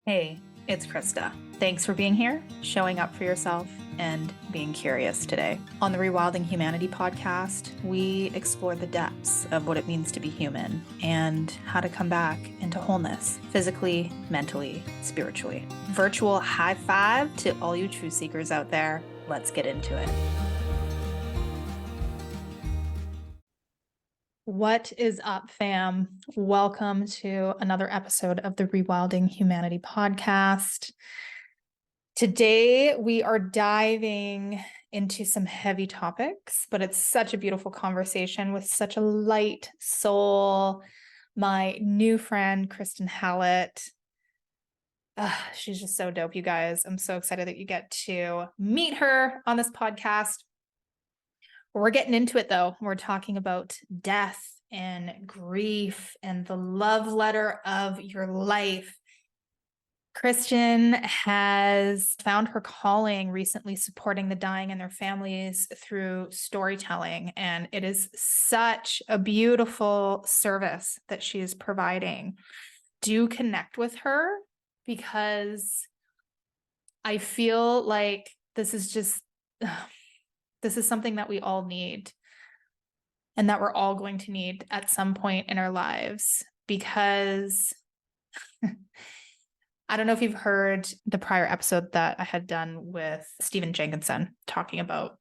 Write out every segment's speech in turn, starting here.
Hey, it's Krista. Thanks for being here, showing up for yourself, and being curious today. On the Rewilding Humanity podcast, we explore the depths of what it means to be human and how to come back into wholeness, physically, mentally, spiritually. Virtual high five to all you truth seekers out there. Let's get into it. What is up, fam? Welcome to another episode of the Rewilding Humanity podcast. Today, we are diving into some heavy topics, but it's such a beautiful conversation with such a light soul. My new friend, Kristin Hallett. She's just so dope, you guys. I'm so excited that you get to meet her on this podcast. We're getting into it, though. We're talking about death and grief and the love letter of your life. Kristin has found her calling recently supporting the dying and their families through storytelling. And it is such a beautiful service that she is providing. Do connect with her because I feel like this is something that we all need and that we're all going to need at some point in our lives, because I don't know if you've heard the prior episode that I had done with Stephen Jenkinson talking about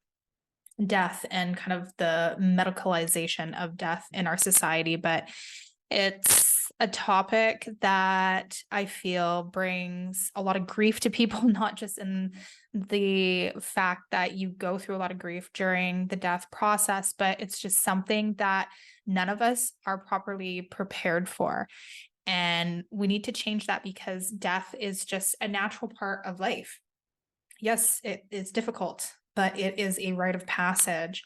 death and kind of the medicalization of death in our society, but it's a topic that I feel brings a lot of grief to people, not just in the fact that you go through a lot of grief during the death process, but it's just something that none of us are properly prepared for. And we need to change that because death is just a natural part of life. Yes, it is difficult, but it is a rite of passage.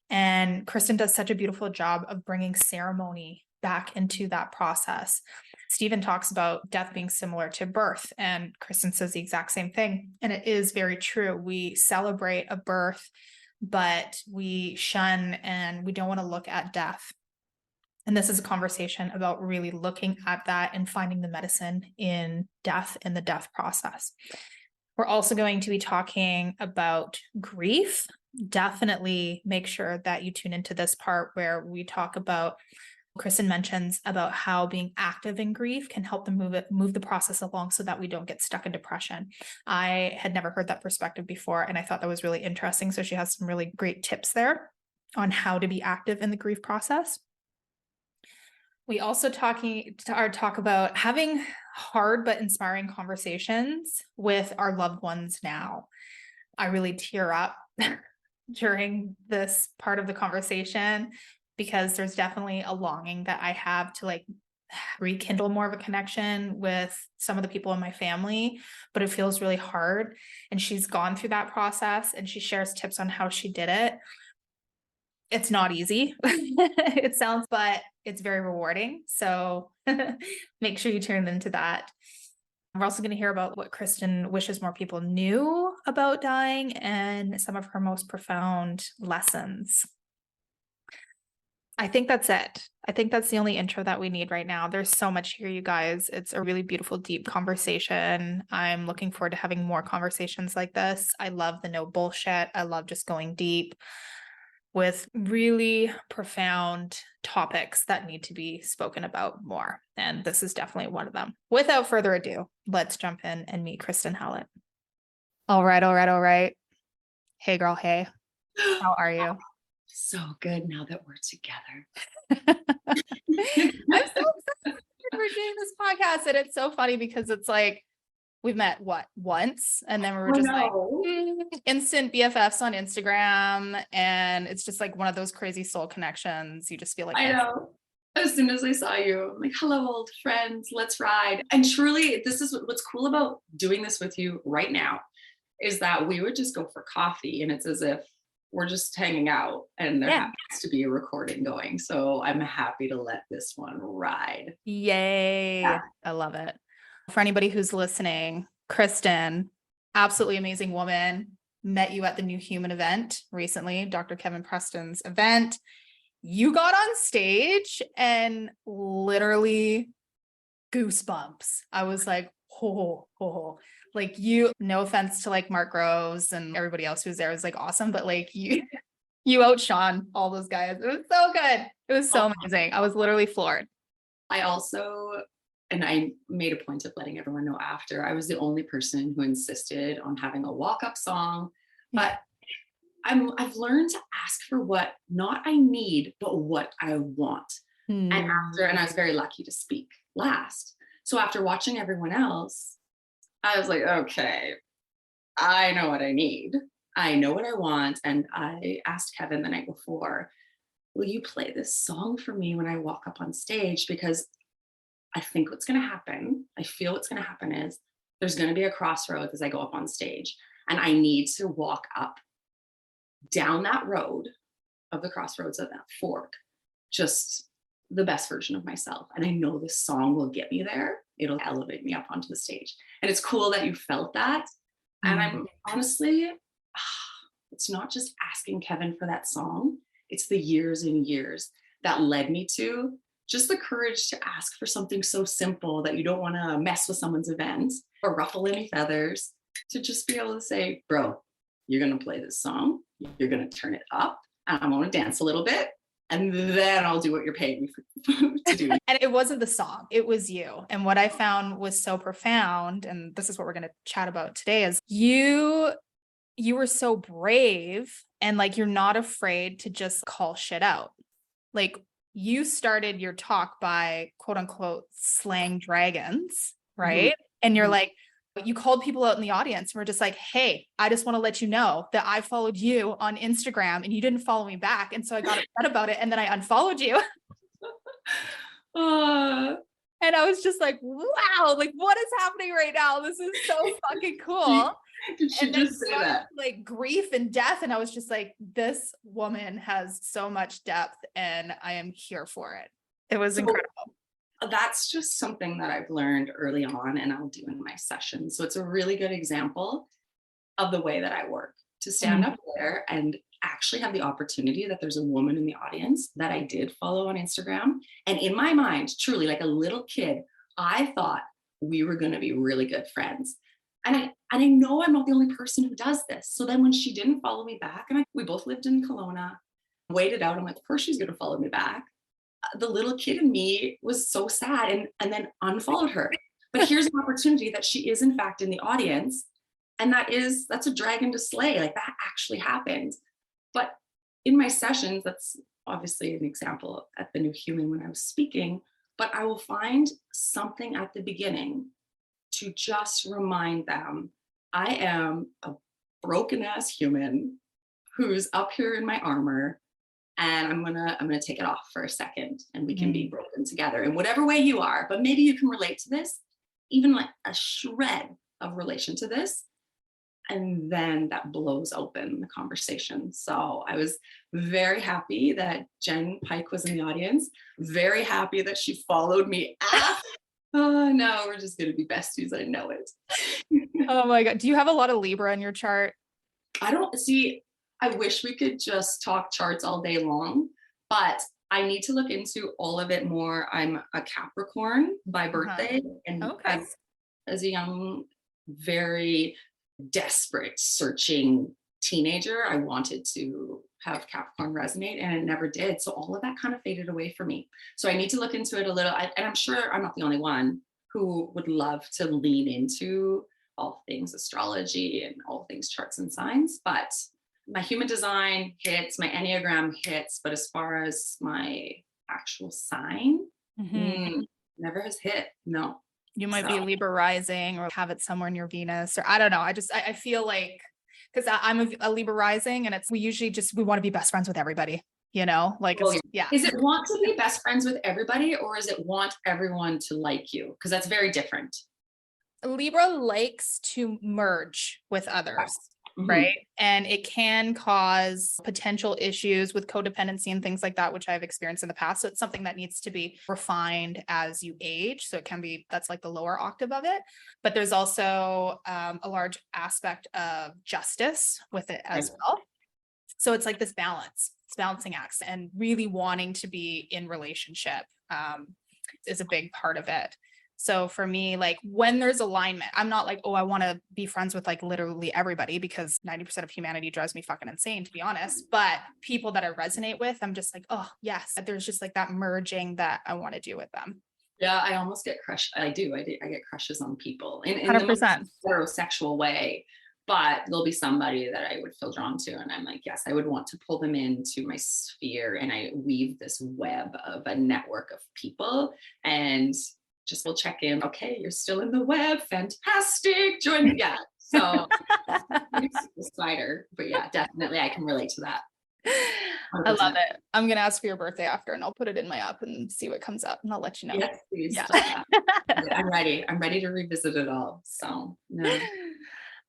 And Kristin does such a beautiful job of bringing ceremony back into that process. Stephen talks about death being similar to birth, and Kristin says the exact same thing. And it is very true. We celebrate a birth, but we shun and we don't want to look at death. And this is a conversation about really looking at that and finding the medicine in death and the death process. We're also going to be talking about grief. Definitely make sure that you tune into this part where we talk about, Kristin mentions about how being active in grief can help them move the process along so that we don't get stuck in depression. I had never heard that perspective before, and I thought that was really interesting. So she has some really great tips there on how to be active in the grief process. We also talk about having hard but inspiring conversations with our loved ones now. I really tear up during this part of the conversation because there's definitely a longing that I have to rekindle more of a connection with some of the people in my family, but it feels really hard. And she's gone through that process and she shares tips on how she did it. It's not easy, it sounds, but it's very rewarding. So make sure you tune into that. We're also going to hear about what Kristin wishes more people knew about dying and some of her most profound lessons. I think that's it. I think that's the only intro that we need right now. There's so much here, you guys. It's a really beautiful, deep conversation. I'm looking forward to having more conversations like this. I love the no bullshit. I love just going deep with really profound topics that need to be spoken about more. And this is definitely one of them. Without further ado, let's jump in and meet Kristin Hallett. All right. Hey, girl. Hey, how are you? So good now that we're together. I'm so excited we're doing this podcast. And it's so funny because it's like, we've met once, and then we were just instant BFFs on Instagram, and it's just like one of those crazy soul connections. You just feel like I know. As soon as I saw you, I'm like, hello, old friends, let's ride. And truly, this is what's cool about doing this with you right now, is that we would just go for coffee, and it's as if we're just hanging out, and there happens to be a recording going. So I'm happy to let this one ride. Yay. Yeah. I love it. For anybody who's listening, Kristin, absolutely amazing woman, met you at the New Human event recently, Dr. Kevin Preston's event. You got on stage and literally goosebumps. I was like, like you, no offense to like Mark Rose and everybody else who's there was like awesome, but like you outshone all those guys. It was so good. It was so amazing. I was literally floored. I also, and I made a point of letting everyone know after, I was the only person who insisted on having a walk-up song, but I've learned to ask for what not I need, but what I want. And I was very lucky to speak last. So after watching everyone else, I was like, okay, I know what I need. I know what I want. And I asked Kevin the night before, will you play this song for me when I walk up on stage? Because I think what's going to happen, I feel what's going to happen is there's going to be a crossroads as I go up on stage. And I need to walk up down that road of the crossroads of that fork, just the best version of myself. And I know this song will get me there. It'll elevate me up onto the stage. And it's cool that you felt that. And I'm honestly, it's not just asking Kevin for that song. It's the years and years that led me to just the courage to ask for something so simple that you don't want to mess with someone's event or ruffle any feathers, to just be able to say, bro, you're going to play this song. You're going to turn it up. And I'm going to dance a little bit. And then I'll do what you're paying me to do. And it wasn't the song, it was you. And what I found was so profound, and this is what we're going to chat about today, is you were so brave and like, you're not afraid to just call shit out. Like you started your talk by quote unquote slaying dragons, right? And you're like, you called people out in the audience and we're just like, hey, I just want to let you know that I followed you on Instagram and you didn't follow me back. And so I got upset about it. And then I unfollowed you. And I was just like, wow, like what is happening right now? This is so fucking cool. Did she just say that? Like grief and death. And I was just like, this woman has so much depth and I am here for it. It was incredible. That's just something that I've learned early on and I'll do in my sessions. So it's a really good example of the way that I work, to stand up there and actually have the opportunity that there's a woman in the audience that I did follow on Instagram. And in my mind, truly like a little kid, I thought we were going to be really good friends. And I know I'm not the only person who does this. So then when she didn't follow me back, and we both lived in Kelowna, waited out, I'm like, of course she's going to follow me back. The little kid in me was so sad and then unfollowed her. But here's an opportunity that she is in fact in the audience. And that's a dragon to slay. Like that actually happened. But in my sessions, that's obviously an example at the New Human when I was speaking, but I will find something at the beginning to just remind them, I am a broken ass human who's up here in my armor. And I'm gonna take it off for a second and we can be broken together in whatever way you are, but maybe you can relate to this, even like a shred of relation to this. And then that blows open the conversation. So I was very happy that Jen Pike was in the audience, very happy that she followed me after. Oh no, we're just gonna be besties. I know it. Oh my God. Do you have a lot of Libra in your chart? I don't see. I wish we could just talk charts all day long, but I need to look into all of it more. I'm a Capricorn by birthday, and as a young, very desperate, searching teenager, I wanted to have Capricorn resonate, and it never did. So all of that kind of faded away for me. So I need to look into it a little, and I'm sure I'm not the only one who would love to lean into all things astrology and all things charts and signs, but my human design hits, my Enneagram hits, but as far as my actual sign, never has hit. No. You might be Libra rising or have it somewhere in your Venus, or I don't know. I feel like, because I'm a Libra rising and we usually we want to be best friends with everybody, you know, like, yeah. Is it want to be best friends with everybody, or is it want everyone to like you? Because that's very different. Libra likes to merge with others. Right. And it can cause potential issues with codependency and things like that, which I've experienced in the past. So it's something that needs to be refined as you age. So it can be, that's like the lower octave of it. But there's also a large aspect of justice with it as well. So it's like this balance, it's balancing acts, and really wanting to be in relationship is a big part of it. So for me, like when there's alignment, I'm not like, oh, I want to be friends with like literally everybody, because 90% of humanity drives me fucking insane, to be honest. But people that I resonate with, I'm just like, oh yes, there's just like that merging that I want to do with them. Yeah, I almost get crushed. I do. I get crushes on people in the most 100%. heterosexual way, but there'll be somebody that I would feel drawn to. And I'm like, yes, I would want to pull them into my sphere. And I weave this web of a network of people and just will check in. Okay, you're still in the web. Fantastic. Join me. Yeah. So it's the spider. But yeah, definitely I can relate to that. I love it. I'm going to ask for your birthday after, and I'll put it in my app and see what comes up, and I'll let you know. Yes, please. Yeah. I'm ready. I'm ready to revisit it all. So no.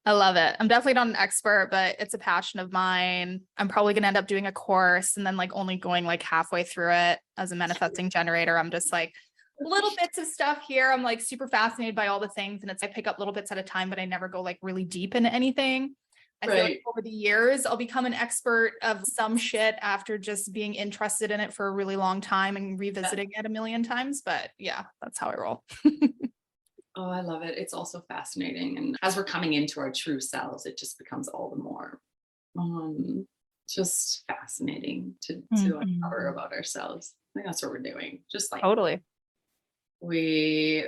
I love it. I'm definitely not an expert, but it's a passion of mine. I'm probably going to end up doing a course and then like only going like halfway through it. As a manifesting generator, I'm just like little bits of stuff here. I'm like super fascinated by all the things, and it's I pick up little bits at a time, but I never go like really deep into anything. I feel like over the years, I'll become an expert of some shit after just being interested in it for a really long time and revisiting it a million times. But yeah, that's how I roll. Oh, I love it. It's also fascinating. And as we're coming into our true selves, it just becomes all the more just fascinating to uncover about ourselves. I think that's what we're doing. Just like totally. We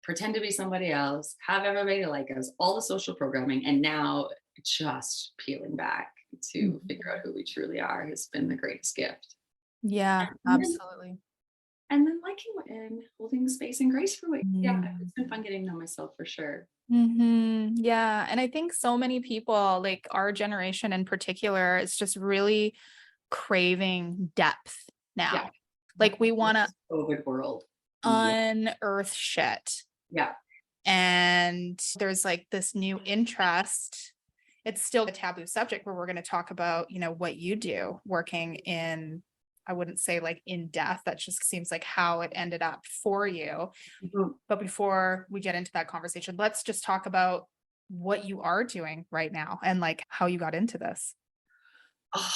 pretend to be somebody else, have everybody like us, all the social programming, and now just peeling back to figure out who we truly are has been the greatest gift. Yeah, absolutely. And then liking and holding space and grace for it. Yeah, it's been fun getting to know myself for sure. Yeah. And I think so many people, like our generation in particular, is just really craving depth now. Yeah. Like we want to COVID world unearth shit. Yeah. And there's like this new interest. It's still a taboo subject where we're going to talk about, you know, what you do working in, I wouldn't say like in death. That just seems like how it ended up for you. But before we get into that conversation, let's just talk about what you are doing right now and like how you got into this. Oh,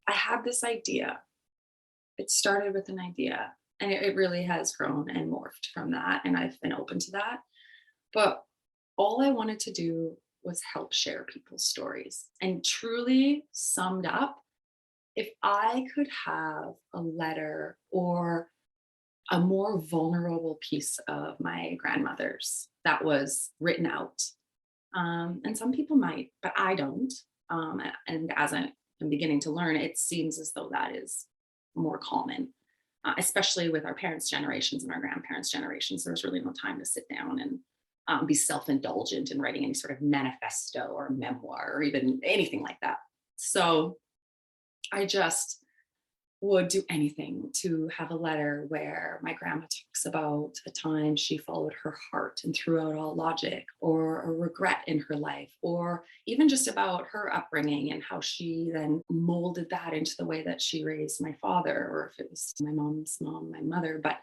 I had this idea. It started with an idea, and it really has grown and morphed from that. And I've been open to that. But all I wanted to do was help share people's stories. And truly summed up, if I could have a letter or a more vulnerable piece of my grandmother's that was written out, and some people might, but I don't. And as I'm beginning to learn, it seems as though that is more common, especially with our parents' generations and our grandparents' generations. There was really no time to sit down and be self-indulgent in writing any sort of manifesto or memoir or even anything like that. So I just would do anything to have a letter where my grandma talks about a time she followed her heart and threw out all logic, or a regret in her life, or even just about her upbringing and how she then molded that into the way that she raised my father, or if it was my mom's mom, my mother. But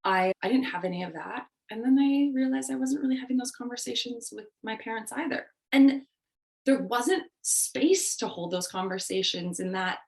I didn't have any of that. And then I realized I wasn't really having those conversations with my parents either. And there wasn't space to hold those conversations, in that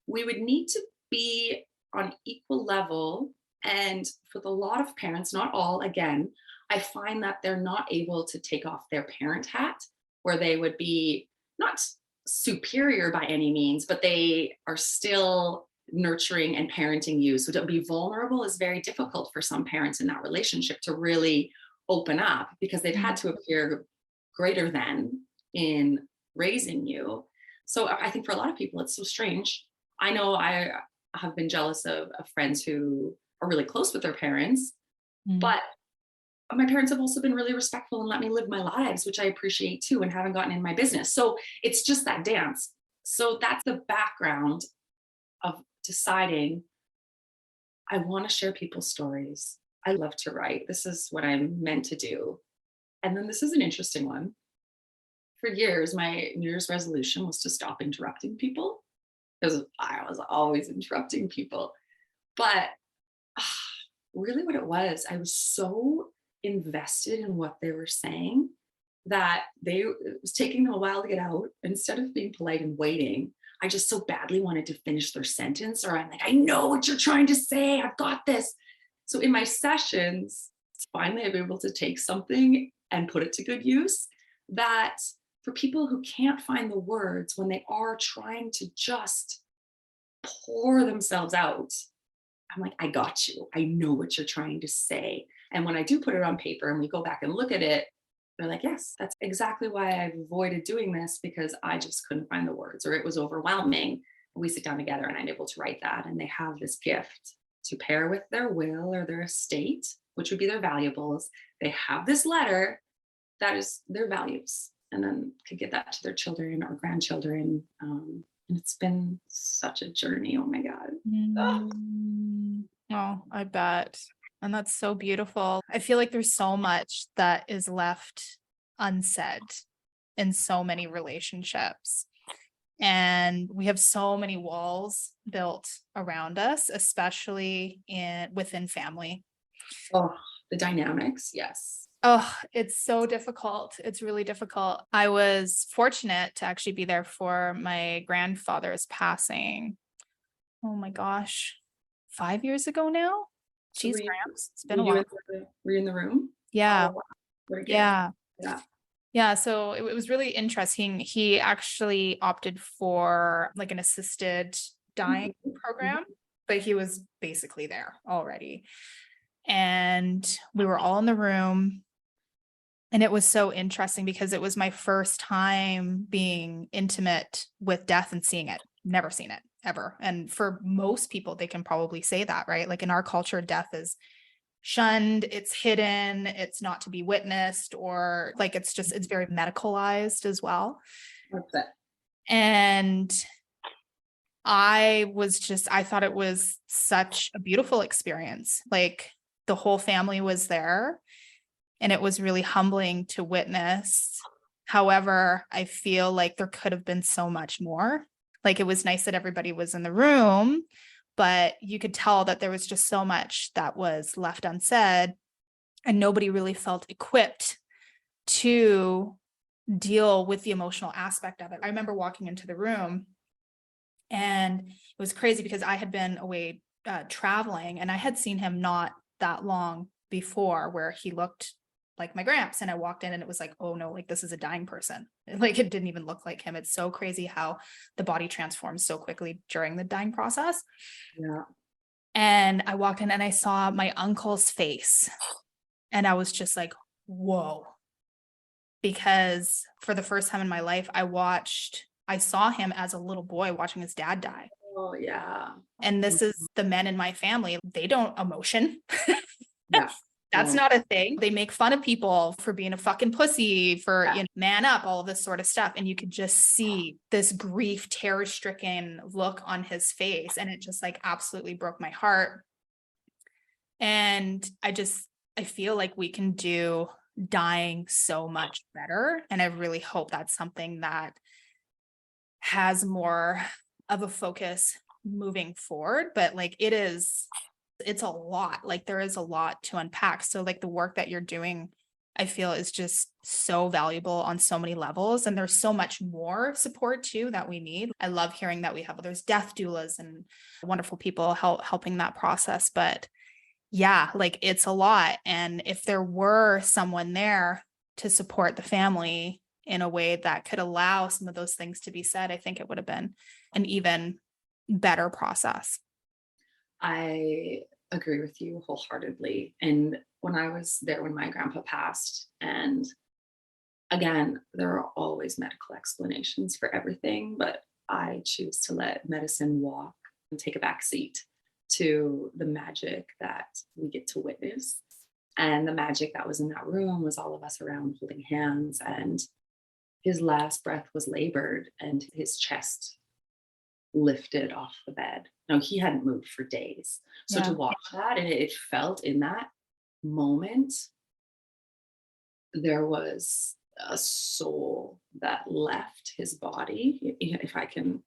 we would need to be on equal level. And for a lot of parents, not all, again, I find that they're not able to take off their parent hat, where they would be not superior by any means, but they are still nurturing and parenting you. So to be vulnerable is very difficult for some parents in that relationship to really open up, because they've had to appear greater than in raising you. So I think for a lot of people, it's so strange. I know I have been jealous of friends who are really close with their parents, but my parents have also been really respectful and let me live my lives, which I appreciate too, and haven't gotten in my business. So it's just that dance. So that's the background of deciding I want to share people's stories. I love to write. This is what I'm meant to do. And then this is an interesting one. For years, my New Year's resolution was to stop interrupting people, because I was always interrupting people. But really what it was, I was so invested in what they were saying that it was taking them a while to get out. Instead of being polite and waiting, I just so badly wanted to finish their sentence, or I'm like, I know what you're trying to say. I've got this. So in my sessions, finally I'm able to take something and put it to good use. That for people who can't find the words when they are trying to just pour themselves out, I'm like, I got you. I know what you're trying to say. And when I do put it on paper and we go back and look at it, they're like, yes, that's exactly why I've avoided doing this, because I just couldn't find the words or it was overwhelming. And we sit down together and I'm able to write that. And they have this gift to pair with their will or their estate, which would be their valuables. They have this letter that is their values, and then could give that to their children or grandchildren. And it's been such a journey. Oh my God. Oh. Oh, I bet. And that's so beautiful. I feel like there's so much that is left unsaid in so many relationships. And we have so many walls built around us, especially within family. Oh, the dynamics. Yes. Oh, it's so difficult. It's really difficult. I was fortunate to actually be there for my grandfather's passing. Oh my gosh, 5 years ago now? So Jeez, Gramps, it's been a while. were you in the room? Yeah, Oh, wow. What a gift. yeah, Yeah. yeah. So it was really interesting. He actually opted for like an assisted dying program, but he was basically there already. And we were all in the room. And it was so interesting because it was my first time being intimate with death and seeing it. Never seen it ever. And for most people, they can probably say that, right? Like in our culture, death is shunned, it's hidden, it's not to be witnessed, or like it's very medicalized as well. That's it. And I thought it was such a beautiful experience. Like the whole family was there. And it was really humbling to witness. However, I feel like there could have been so much more. Like it was nice that everybody was in the room, but you could tell that there was just so much that was left unsaid, and nobody really felt equipped to deal with the emotional aspect of it. I remember walking into the room, and it was crazy because I had been away traveling, and I had seen him not that long before, where he looked like my gramps, and I walked in and it was like, oh no, like this is a dying person. Like it didn't even look like him. It's so crazy how the body transforms so quickly during the dying process. Yeah. And I walked in and I saw my uncle's face, and I was just like, whoa. Because for the first time in my life, I saw him as a little boy watching his dad die. Oh yeah. And this is the men in my family. They don't emotion. Yeah. That's not a thing. They make fun of people for being a fucking pussy, for man up, all of this sort of stuff. And you could just see this grief, terror-stricken look on his face. And it just like absolutely broke my heart. And I feel like we can do dying so much better. And I really hope that's something that has more of a focus moving forward. But like it's a lot. Like there is a lot to unpack. So like the work that you're doing, I feel is just so valuable on so many levels. And there's so much more support too that we need. I love hearing that there's death doulas and wonderful people helping that process. But yeah, like it's a lot. And if there were someone there to support the family in a way that could allow some of those things to be said, I think it would have been an even better process. I agree with you wholeheartedly. And when I was there when my grandpa passed, and again, there are always medical explanations for everything, but I choose to let medicine walk and take a back seat to the magic that we get to witness. And the magic that was in that room was all of us around holding hands, and his last breath was labored and his chest lifted off the bed. No, he hadn't moved for days. So to watch that, and it felt in that moment, there was a soul that left his body, if I can.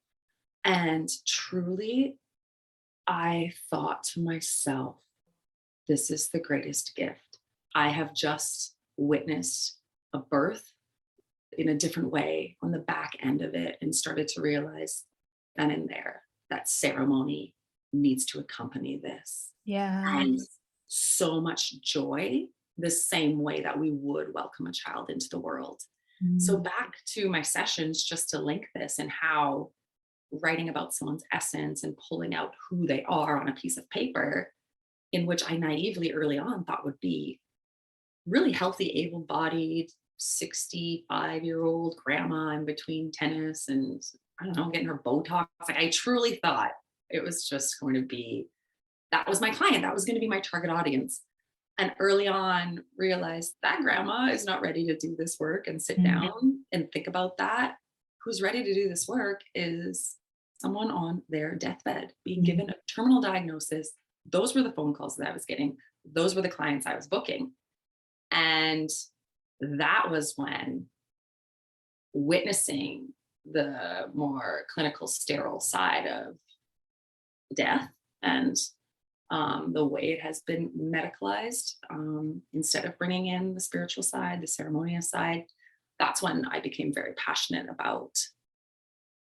And truly, I thought to myself, this is the greatest gift. I have just witnessed a birth in a different way on the back end of it, and started to realize then and there that ceremony needs to accompany this. Yeah. And so much joy the same way that we would welcome a child into the world. So back to my sessions, just to link this, and how writing about someone's essence and pulling out who they are on a piece of paper, in which I naively early on thought would be really healthy, able-bodied, 65-year-old grandma in between tennis and, I don't know, getting her Botox. Like, I truly thought it was just going to be, that was my client. That was going to be my target audience. And early on realized that grandma is not ready to do this work and sit down and think about that. Who's ready to do this work is someone on their deathbed, being given a terminal diagnosis. Those were the phone calls that I was getting. Those were the clients I was booking. And that was when witnessing the more clinical, sterile side of death and the way it has been medicalized, instead of bringing in the spiritual side, the ceremonious side. That's when I became very passionate about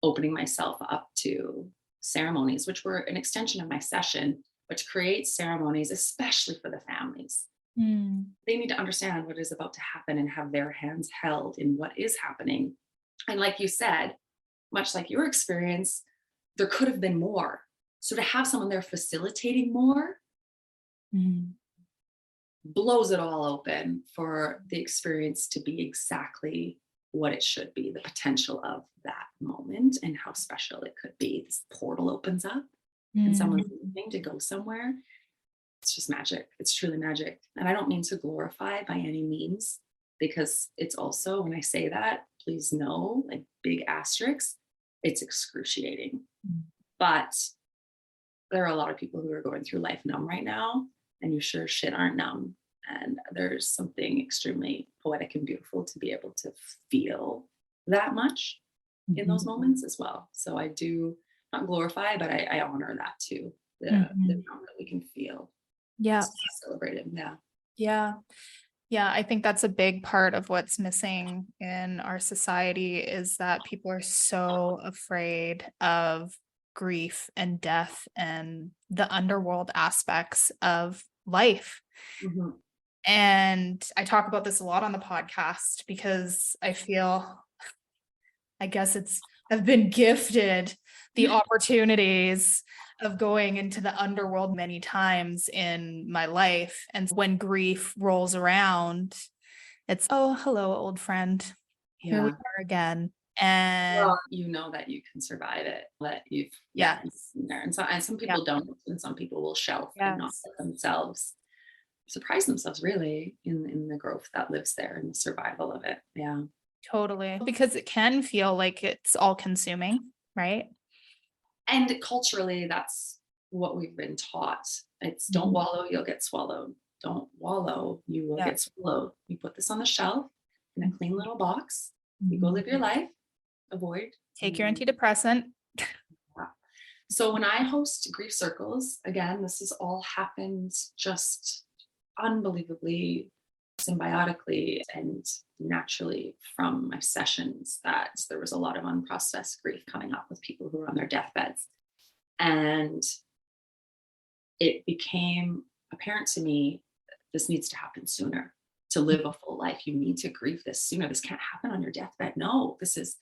opening myself up to ceremonies, which were an extension of my session, which creates ceremonies, especially for the families. They need to understand what is about to happen and have their hands held in what is happening. And like you said, much like your experience, there could have been more. So to have someone there facilitating more blows it all open for the experience to be exactly what it should be, the potential of that moment and how special it could be. This portal opens up and someone's leaving to go somewhere. It's just magic. It's truly magic. And I don't mean to glorify by any means, because it's also, when I say that, please know, like, big asterisks, it's excruciating. But there are a lot of people who are going through life numb right now, and you sure shit aren't numb. And there's something extremely poetic and beautiful to be able to feel that much in those moments as well. So I do not glorify, but I honor that too. The amount that we can feel. Yeah. Celebrated. Yeah. Yeah. Yeah. I think that's a big part of what's missing in our society, is that people are so afraid of grief and death and the underworld aspects of life. And I talk about this a lot on the podcast because I feel, I guess I've been gifted the opportunities of going into the underworld many times in my life. And when grief rolls around, it's, oh, hello, old friend. Here we are again. And well, you know that you can survive it, that you've been there. And some people don't, and some people will shelf and not let themselves surprise themselves really in the growth that lives there and the survival of it. Yeah. Totally. Because it can feel like it's all consuming, right? And culturally, that's what we've been taught. It's don't wallow, you'll get swallowed. Don't wallow, you will get swallowed. You put this on the shelf in a clean little box. You go live your life, avoid. Take your antidepressant. So when I host grief circles, again, this has all happened just unbelievably symbiotically and naturally from my sessions, that there was a lot of unprocessed grief coming up with people who were on their deathbeds. And it became apparent to me that this needs to happen sooner. To live a full life, you need to grieve this sooner. This can't happen on your deathbed. No, this is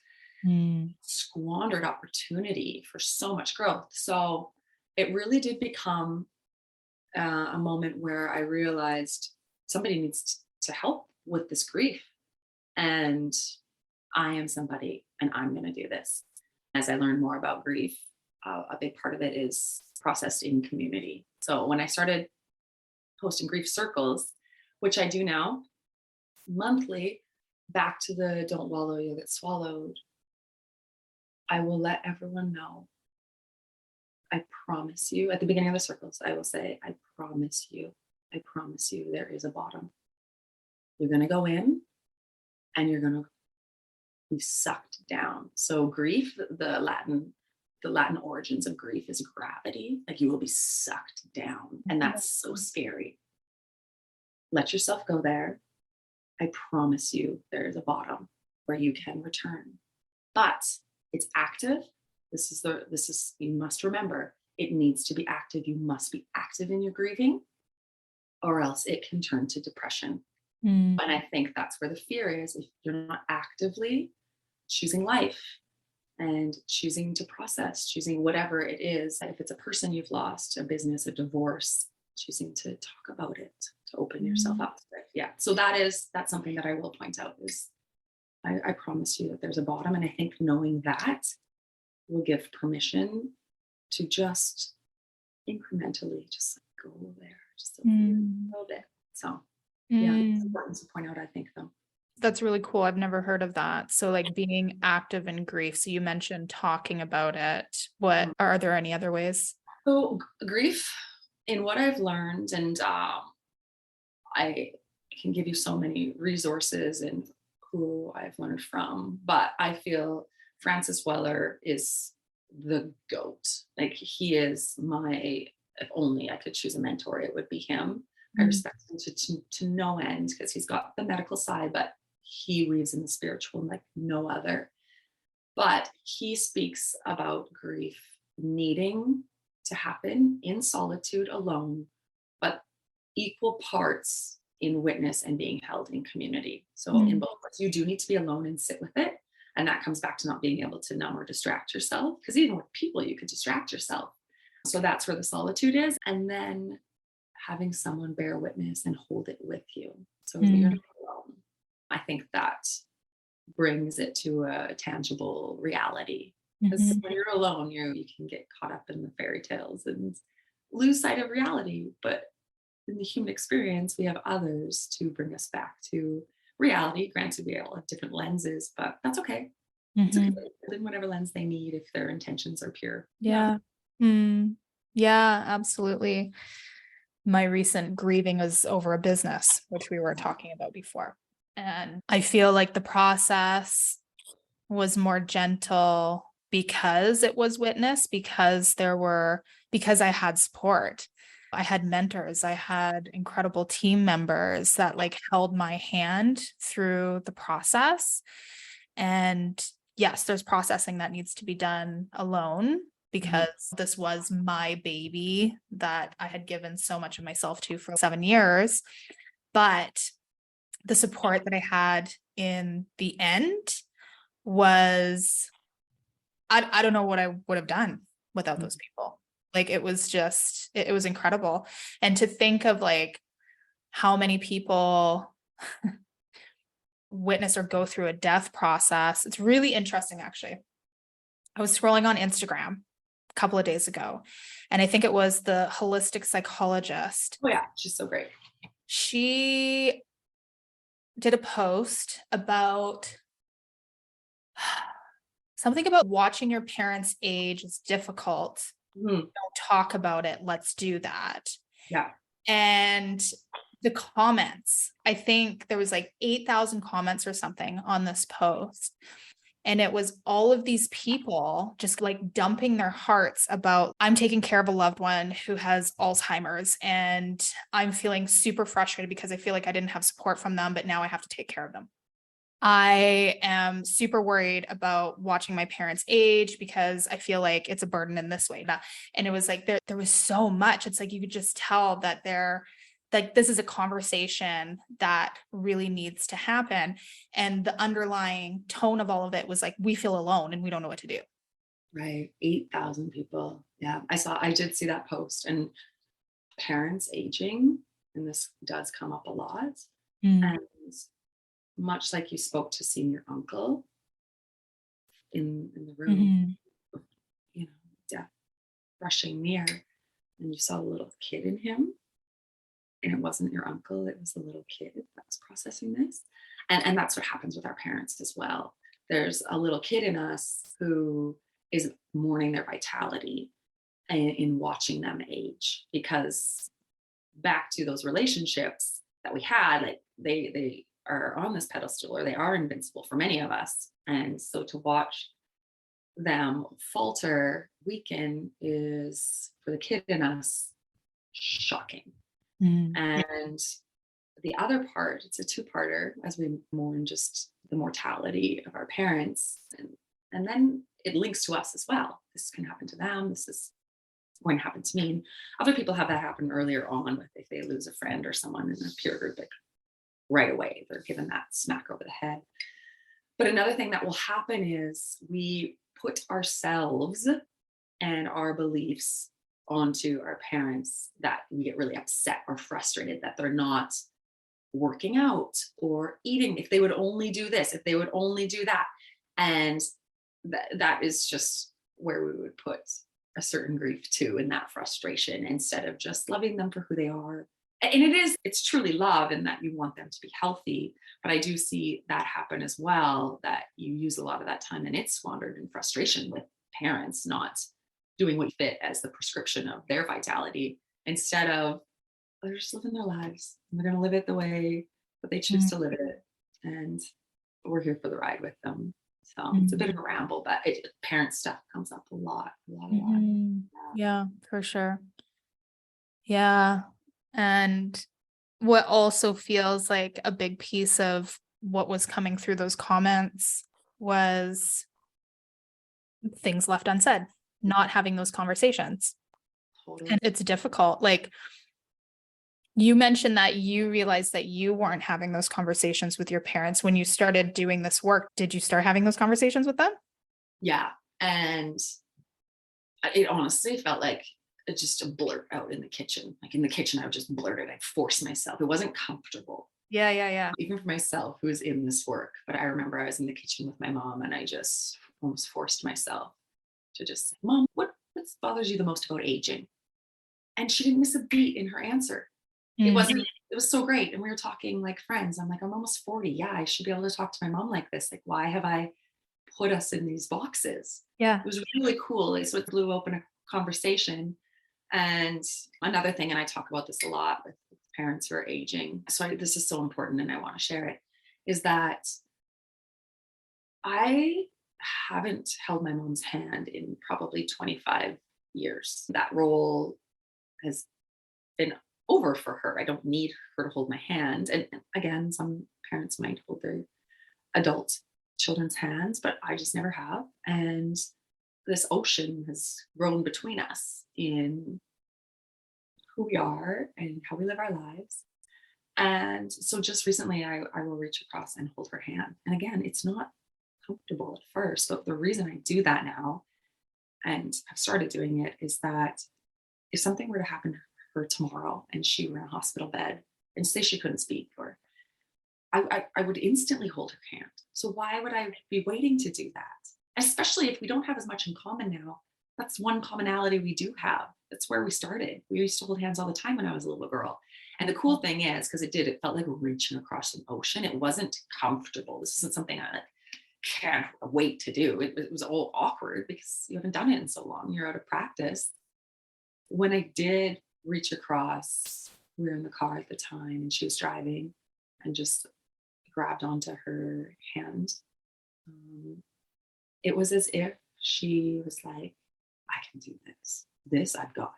squandered opportunity for so much growth. So it really did become a moment where I realized somebody needs to help with this grief. And I am somebody, and I'm going to do this. As I learned more about grief, a big part of it is processed in community. So when I started hosting grief circles, which I do now monthly, back to the don't wallow, you'll get swallowed, I will let everyone know. I promise you, at the beginning of the circles, I will say, I promise you, there is a bottom. You're going to go in and you're going to be sucked down. So grief, the Latin origins of grief is gravity. Like, you will be sucked down. And that's so scary. Let yourself go there. I promise you, there is a bottom where you can return. But it's active. You must remember, it needs to be active. You must be active in your grieving. or else it can turn to depression. Mm. And I think that's where the fear is. If you're not actively choosing life and choosing to process, choosing whatever it is, if it's a person you've lost, a business, a divorce, choosing to talk about it, to open yourself up to it. Yeah. So that's something that I will point out is I promise you that there's a bottom. And I think knowing that will give permission to just incrementally just go there, just a little bit. So yeah, it's important to point out, I think, though. That's really cool. I've never heard of that. So like being active in grief. So you mentioned talking about it. What are there any other ways? So grief, in what I've learned, and I can give you so many resources and who I've learned from, but I feel Francis Weller is the GOAT. Like he is if only I could choose a mentor, it would be him. I respect him to no end because he's got the medical side, but he weaves in the spiritual like no other. But he speaks about grief needing to happen in solitude alone, but equal parts in witness and being held in community. So in both parts, you do need to be alone and sit with it. And that comes back to not being able to numb or distract yourself, because even with people, you could distract yourself. So that's where the solitude is. And then having someone bear witness and hold it with you. So you're not alone. I think that brings it to a tangible reality. Because when you're alone, you can get caught up in the fairy tales and lose sight of reality. But in the human experience, we have others to bring us back to reality. Granted, we all have different lenses, but that's okay. It's okay. In whatever lens they need if their intentions are pure. Yeah. Yeah, absolutely. My recent grieving was over a business, which we were talking about before. And I feel like the process was more gentle because it was witnessed, because I had support. I had mentors, I had incredible team members that like held my hand through the process. And yes, there's processing that needs to be done alone because this was my baby that I had given so much of myself to for 7 years. But the support that I had in the end was, I don't know what I would have done without those people. Like it was incredible. And to think of like how many people witness or go through a death process. It's really interesting, actually. I was scrolling on Instagram a couple of days ago, and I think it was the holistic psychologist. Oh yeah, she's so great. She did a post about something about watching your parents age is difficult. Don't talk about it. Let's do that. Yeah. And the comments, I think there was like 8,000 comments or something on this post. And it was all of these people just like dumping their hearts about, I'm taking care of a loved one who has Alzheimer's and I'm feeling super frustrated because I feel like I didn't have support from them, but now I have to take care of them. I am super worried about watching my parents age because I feel like it's a burden in this way. And it was like, there was so much. It's like, you could just tell that this is a conversation that really needs to happen. And the underlying tone of all of it was like, we feel alone and we don't know what to do. Right. 8,000 people. Yeah. I did see that post, and parents aging, and this does come up a lot. And much like you spoke to seeing your uncle in the room, death rushing near, and you saw a little kid in him, and it wasn't your uncle, it was the little kid that was processing this. And that's what happens with our parents as well. There's a little kid in us who is mourning their vitality in watching them age, because back to those relationships that we had, like they are on this pedestal, or they are invincible for many of us. And so to watch them falter, weaken, is for the kid in us shocking. And the other part, it's a two-parter, as we mourn just the mortality of our parents, and then it links to us as well. This can happen to them. This is going to happen to me. And other people have that happen earlier on with if they lose a friend or someone in a peer group, like right away, they're given that smack over the head. But another thing that will happen is we put ourselves and our beliefs onto our parents, that we get really upset or frustrated that they're not working out or eating. If they would only do this, if they would only do that. And that is just where we would put a certain grief too, in that frustration, instead of just loving them for who they are. And it's truly love, in that you want them to be healthy. But I do see that happen as well, that you use a lot of that time and it's squandered in frustration with parents not doing what fit as the prescription of their vitality, instead of they're just living their lives and they're going to live it the way that they choose to live it. And we're here for the ride with them. So it's a bit of a ramble, but parent stuff comes up a lot. Yeah, for sure. Yeah. And what also feels like a big piece of what was coming through those comments was things left unsaid, not having those conversations. Totally. And it's difficult. Like, you mentioned that you realized that you weren't having those conversations with your parents when you started doing this work. Did you start having those conversations with them? Yeah. And it honestly felt like just a blurt out in the kitchen. Like in the kitchen, I would just blurt it. I'd force myself. It wasn't comfortable. Yeah. Even for myself, who was in this work. But I remember I was in the kitchen with my mom and I just almost forced myself to just say, Mom, what bothers you the most about aging? And she didn't miss a beat in her answer. It was so great. And we were talking like friends. I'm like, I'm almost 40. Yeah, I should be able to talk to my mom like this. Like, why have I put us in these boxes? Yeah. It was really cool. So it blew open a conversation. And another thing, and I talk about this a lot with parents who are aging, so this is so important and I want to share it, is that I haven't held my mom's hand in probably 25 years. That role has been over for her. I don't need her to hold my hand. And again, some parents might hold their adult children's hands, but I just never have. And this ocean has grown between us in who we are and how we live our lives. And so just recently I will reach across and hold her hand. And again, it's not comfortable at first, but the reason I do that now, and I've started doing it, is that if something were to happen to her tomorrow and she were in a hospital bed and say she couldn't speak, or I would instantly hold her hand. So why would I be waiting to do that? Especially if we don't have as much in common now. That's one commonality we do have. That's where we started. We used to hold hands all the time when I was a little girl. And the cool thing is, because it felt like reaching across an ocean. It wasn't comfortable. This isn't something I can't wait to do. It was all awkward because you haven't done it in so long. You're out of practice. When I did reach across, we were in the car at the time and she was driving, and just grabbed onto her hand. It was as if she was like, I can do this. This I've got.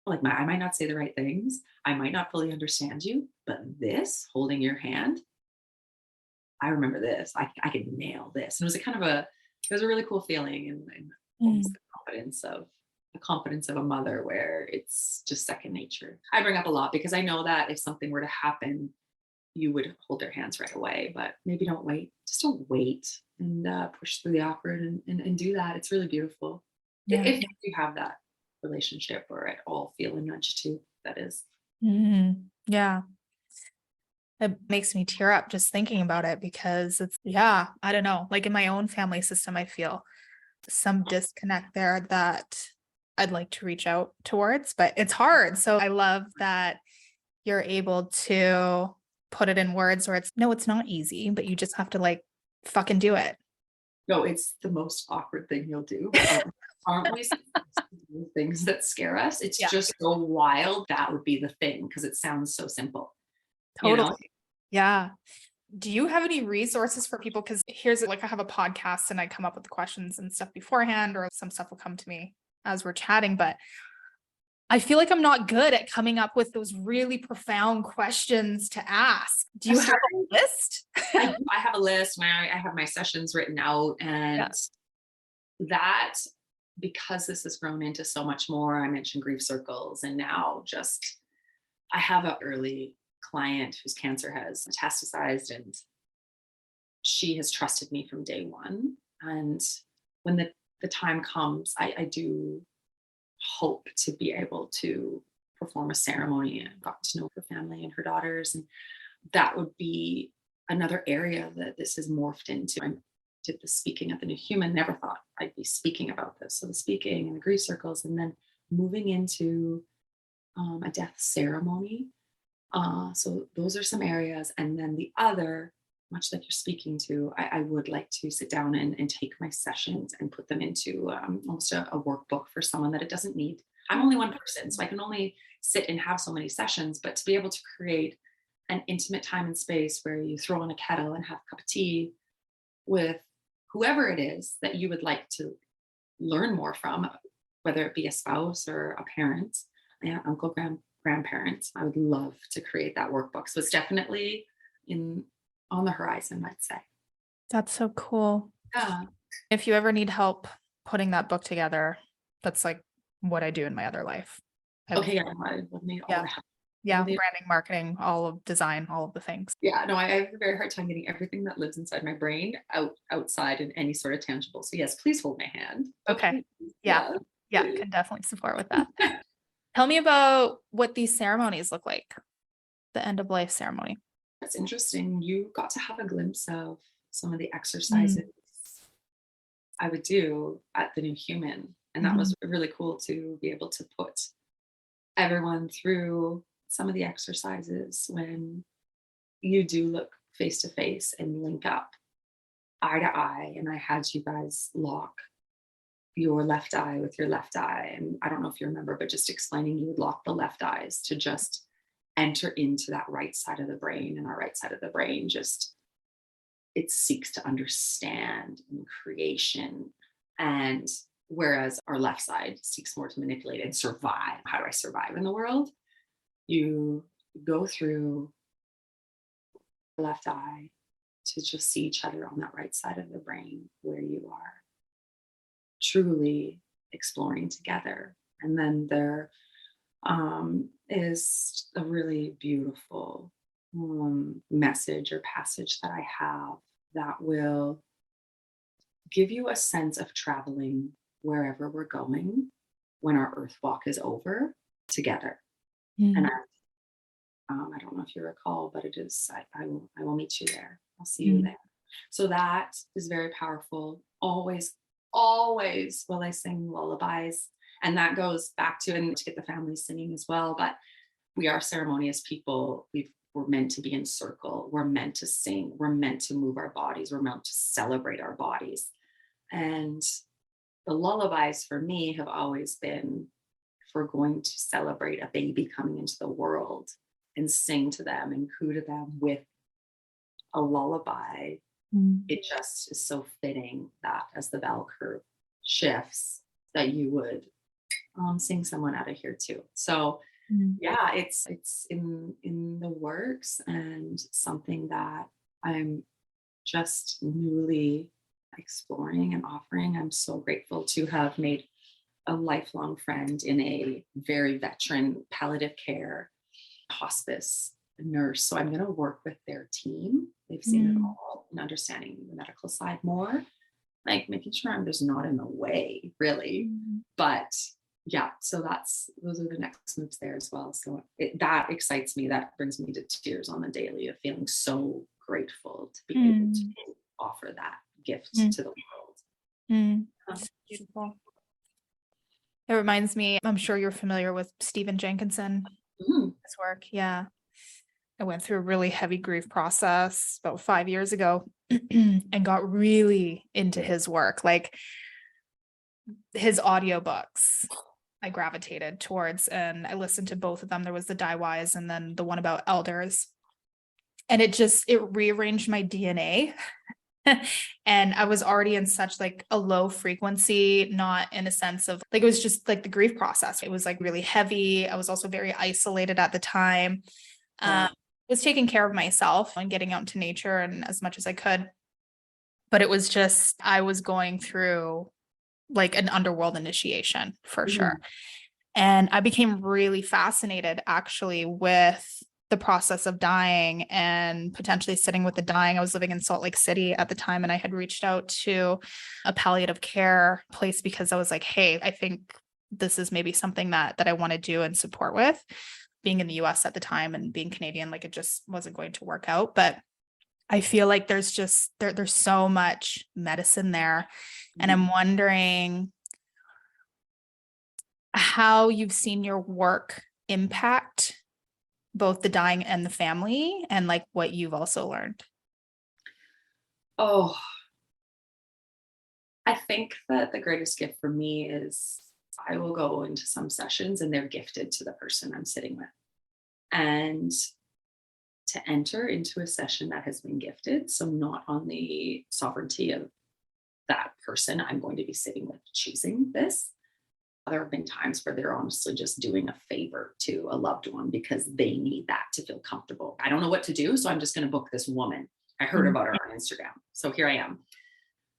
Like I might not say the right things. I might not fully understand you, but this, holding your hand, I remember this. I can nail this. And it was a really cool feeling, and almost the confidence of a mother, where it's just second nature. I bring up a lot because I know that if something were to happen, you would hold their hands right away, but maybe don't wait. Just don't wait, and push through the awkward and do that. It's really beautiful. Yeah. If you have that relationship or at all feel a nudge to, that is. Yeah. It makes me tear up just thinking about it, because I don't know, like in my own family system, I feel some disconnect there that I'd like to reach out towards, but it's hard. So I love that you're able to put it in words where it's not easy, but you just have to fucking do it. No, it's the most awkward thing you'll do. Aren't we things that scare us? It's just so wild. That would be the thing, because it sounds so simple. Totally. You know? Yeah. Do you have any resources for people? Because here's I have a podcast and I come up with the questions and stuff beforehand, or some stuff will come to me as we're chatting, but I feel like I'm not good at coming up with those really profound questions to ask. Do you have a list? I have a list. I have my sessions written out, and that because this has grown into so much more, I mentioned grief circles, and now just I have an early client whose cancer has metastasized, and she has trusted me from day one. And when the time comes, I do hope to be able to perform a ceremony, and got to know her family and her daughters. And that would be another area that this has morphed into. I did the speaking at the New Human, never thought I'd be speaking about this. So the speaking and the grief circles, and then moving into a death ceremony. So those are some areas. And then the other, much like you're speaking to, I would like to sit down and take my sessions and put them into almost a workbook for someone that it doesn't need. I'm only one person, so I can only sit and have so many sessions, but to be able to create an intimate time and space where you throw on a kettle and have a cup of tea with whoever it is that you would like to learn more from, whether it be a spouse or a parent, uncle, grandparents. I would love to create that workbook. So it's definitely on the horizon, I'd say. That's so cool. Yeah. If you ever need help putting that book together, that's like what I do in my other life. Okay, yeah, I would need all that. Yeah, branding, marketing, all of design, all of the things. Yeah, no, I have a very hard time getting everything that lives inside my brain outside in any sort of tangible. So yes, please hold my hand. Okay. Yeah, can definitely support with that. Tell me about what these ceremonies look like, the end of life ceremony. That's interesting. You got to have a glimpse of some of the exercises I would do at the New Human. And that was really cool to be able to put everyone through some of the exercises when you do look face to face and link up eye to eye. And I had you guys lock your left eye with your left eye. And I don't know if you remember, but just explaining, you would lock the left eyes to just enter into that right side of the brain. And our right side of the brain just, it seeks to understand and creation. And whereas our left side seeks more to manipulate and survive. How do I survive in the world? You go through the left eye to just see each other on that right side of the brain where you are truly exploring together. And then there is a really beautiful message or passage that I have that will give you a sense of traveling wherever we're going when our earth walk is over together. And I don't know if you recall, but it is, I will meet you there. I'll see you there. So that is very powerful. Always will I sing lullabies. And that goes back to, and to get the family singing as well. But we are ceremonious people. We're meant to be in circle. We're meant to sing. We're meant to move our bodies. We're meant to celebrate our bodies. And the lullabies for me have always been, if we're going to celebrate a baby coming into the world and sing to them and coo to them with a lullaby, it just is so fitting that as the bell curve shifts, that you would sing someone out of here too. So yeah, it's in the works, and something that I'm just newly exploring and offering. I'm so grateful to have made a lifelong friend in a very veteran palliative care hospice nurse. So I'm going to work with their team. They've seen it all, and understanding the medical side more, like making sure I'm just not in the way, really. But yeah, so those are the next moves there as well. So that excites me. That brings me to tears on the daily of feeling so grateful to be able to offer that gift to the world. Beautiful. It reminds me, I'm sure you're familiar with Stephen Jenkinson, his work. Yeah. I went through a really heavy grief process about 5 years ago and got really into his work, like his audiobooks. I gravitated towards, and I listened to both of them. There was the Die Wise and then the one about elders. And it rearranged my DNA. And I was already in such like a low frequency, not in a sense of like, it was just like the grief process. It was like really heavy. I was also very isolated at the time. Was taking care of myself and getting out into nature and as much as I could. But it was just, I was going through like an underworld initiation for Mhm. sure. And I became really fascinated actually with the process of dying and potentially sitting with the dying. I was living in Salt Lake City at the time, and I had reached out to a palliative care place because I was like, hey, I think this is maybe something that I want to do and support with. Being in the US at the time and being Canadian, like it just wasn't going to work out. But I feel like there's just there's so much medicine there. And I'm wondering how you've seen your work impact both the dying and the family, and like what you've also learned. Oh, I think that the greatest gift for me is I will go into some sessions and they're gifted to the person I'm sitting with. And to enter into a session that has been gifted, so not on the sovereignty of that person I'm going to be sitting with choosing this. There have been times where they're honestly just doing a favor to a loved one because they need that to feel comfortable. I don't know what to do, so I'm just going to book this woman. I heard about her on Instagram. So here I am.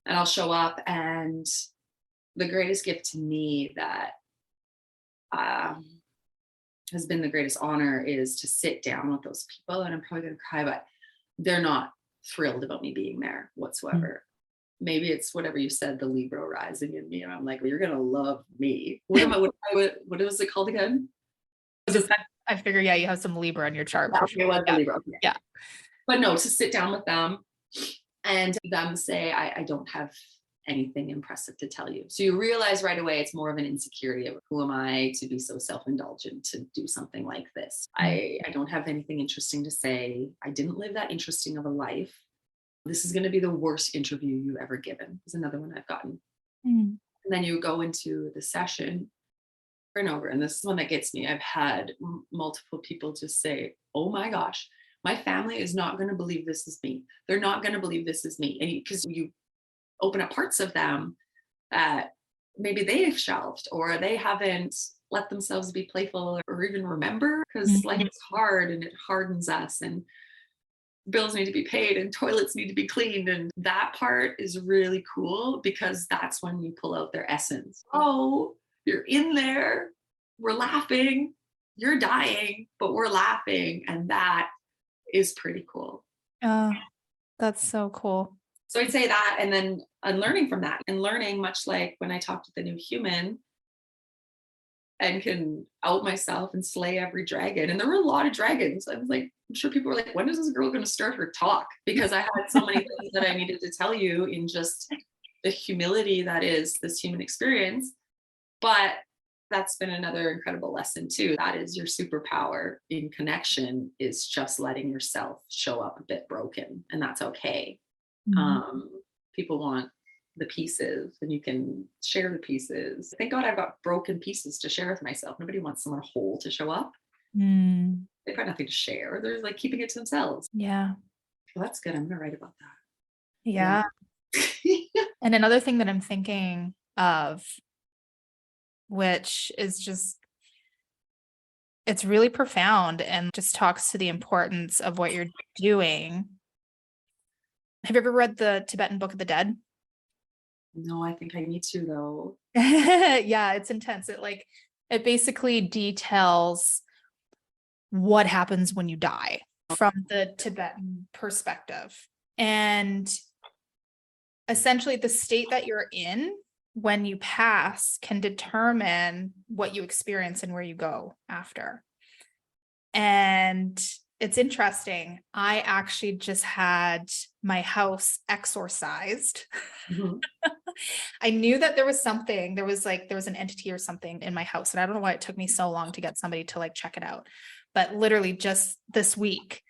And I'll show up. And the greatest gift to me that has been the greatest honor is to sit down with those people. And I'm probably going to cry, but they're not thrilled about me being there whatsoever. Maybe it's whatever you said, the Libra rising in me. And I'm like, well, you're going to love me. What was it called again? I figure, yeah, you have some Libra in your chart. Yeah, For okay, sure. well, the Libra. Okay. Yeah. But no, to sit down with them and them say, I don't have anything impressive to tell you. So you realize right away it's more of an insecurity of who am I to be so self-indulgent to do something like this. I don't have anything interesting to say. I didn't live that interesting of a life. This is going to be the worst interview you've ever given, is another one I've gotten. And then you go into the session over and over. And this is one that gets me. I've had multiple people just say, oh my gosh, my family is not going to believe this is me. They're not going to believe this is me. And because you open up parts of them that maybe they've shelved or they haven't let themselves be playful or even remember, because life is hard and it hardens us, and bills need to be paid and toilets need to be cleaned. And that part is really cool because that's when you pull out their essence. Oh, you're in there. We're laughing. You're dying, but we're laughing. And that is pretty cool. That's so cool. So I'd say that, and then unlearning from that, and learning, much like when I talk to the new human and can out myself and slay every dragon. And there were a lot of dragons. I was like, I'm sure people were like, when is this girl going to start her talk? Because I had so many things that I needed to tell you in just the humility that is this human experience. But that's been another incredible lesson too. That is your superpower in connection, is just letting yourself show up a bit broken. And that's okay. People want the pieces, and you can share the pieces. Thank God I've got broken pieces to share with myself. Nobody wants someone whole to show up. They've got nothing to share. They're like keeping it to themselves. Yeah. Well, that's good. I'm going to write about that. Yeah. And another thing that I'm thinking of, which is just, it's really profound and just talks to the importance of what you're doing. Have you ever read the Tibetan Book of the Dead? No, I think I need to though. Yeah, it's intense. It basically details what happens when you die from the Tibetan perspective. And essentially the state that you're in when you pass can determine what you experience and where you go after. And it's interesting. I actually just had my house exorcised. I knew that there was something, there was an entity or something in my house. And I don't know why it took me so long to get somebody to check it out. But literally just this week,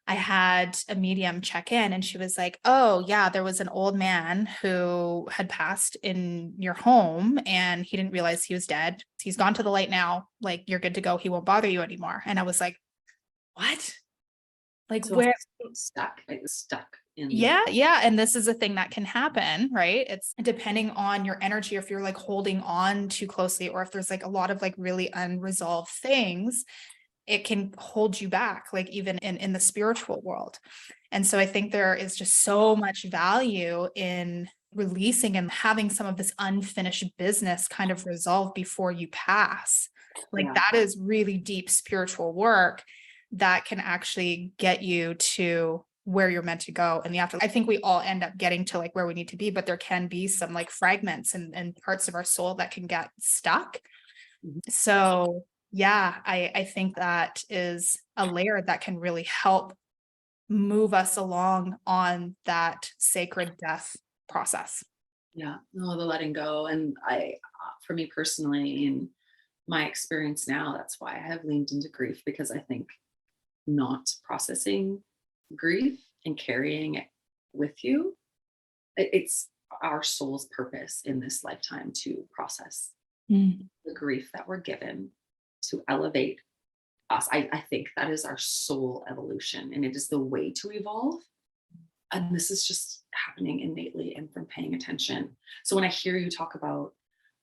I had a medium check in, and she was like, oh yeah, there was an old man who had passed in your home and he didn't realize he was dead. He's gone to the light now. You're good to go. He won't bother you anymore. And I was like, what? So where? Stuck in. Yeah. And this is a thing that can happen, right? It's depending on your energy, if you're holding on too closely, or if there's a lot of really unresolved things, it can hold you back, even in the spiritual world. And so I think there is just so much value in releasing and having some of this unfinished business kind of resolved before you pass. Like Yeah. that is really deep spiritual work that can actually get you to where you're meant to go in the afterlife. I think we all end up getting to like where we need to be, but there can be some like fragments and parts of our soul that can get stuck. Mhm. So yeah, I think that is a layer that can really help move us along on that sacred death process. Yeah. No, the letting go. And for me personally, in my experience now, that's why I have leaned into grief, because I think not processing grief and carrying it with you, it's our soul's purpose in this lifetime to process Mm. the grief that we're given to elevate us. I think that is our soul evolution, and it is the way to evolve. And this is just happening innately and from paying attention. So when I hear you talk about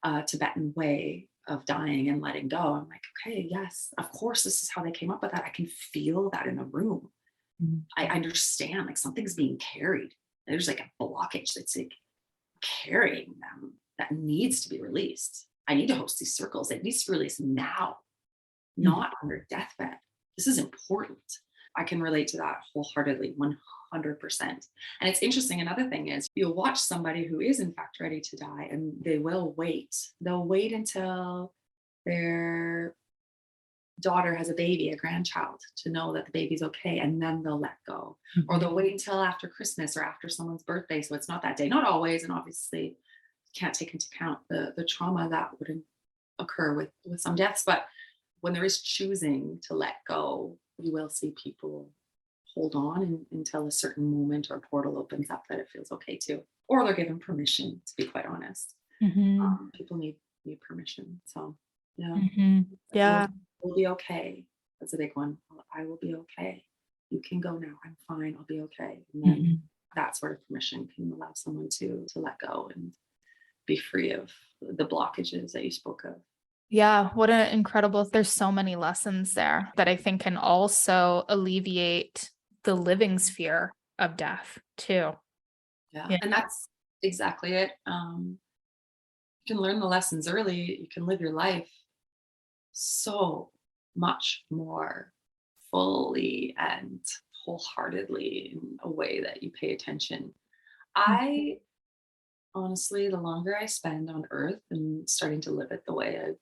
a Tibetan way of dying and letting go, I'm like, okay, yes, of course, this is how they came up with that. I can feel that in the room. Mm. I understand like something's being carried. There's like a blockage that's like carrying them that needs to be released. I need to host these circles. It needs to be released now, Mm. not on their deathbed. This is important. I can relate to that wholeheartedly, 100%. And it's interesting. Another thing is you'll watch somebody who is in fact ready to die and they will wait. They'll wait until their daughter has a baby, a grandchild, to know that the baby's okay, and then they'll let go. Or they'll wait until after Christmas or after someone's birthday. So it's not that day, not always. And obviously can't take into account the trauma that would occur with some deaths. But when there is choosing to let go, you will see people hold on until a certain moment or portal opens up that it feels okay to, or they're given permission, to be quite honest. Mhm. People need permission. So yeah, Mhm. Yeah. we'll be okay. That's a big one. I will be okay. You can go now. I'm fine. I'll be okay. And then Mhm. that sort of permission can allow someone to let go and be free of the blockages that you spoke of. Yeah, what an incredible, there's so many lessons there that I think can also alleviate the living sphere of death too. Yeah. Yeah. And that's exactly it. You can learn the lessons early. You can live your life so much more fully and wholeheartedly in a way that you pay attention. Mm. I honestly, the longer I spend on earth and starting to live it the way I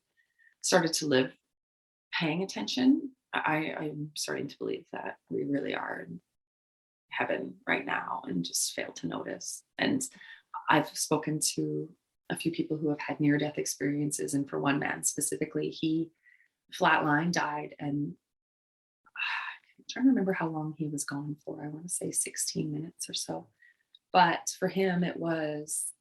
started to live, paying attention, I'm starting to believe that we really are in heaven right now and just fail to notice. And I've spoken to a few people who have had near death experiences. And for one man specifically, he flatline died. And I'm trying to remember how long he was gone for. I want to say 16 minutes or so. But for him, it was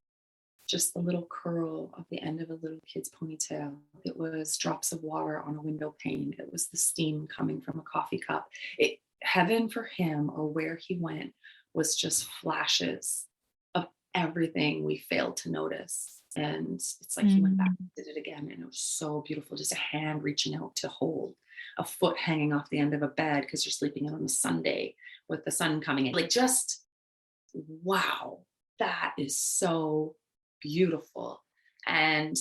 just the little curl of the end of a little kid's ponytail. It was drops of water on a window pane. It was the steam coming from a coffee cup. Heaven for him, or where he went, was just flashes of everything we failed to notice. And it's like he went back Mm. and did it again. And it was so beautiful. Just a hand reaching out to hold, a foot hanging off the end of a bed because you're sleeping on a Sunday with the sun coming in. Like, just wow, that is so beautiful. And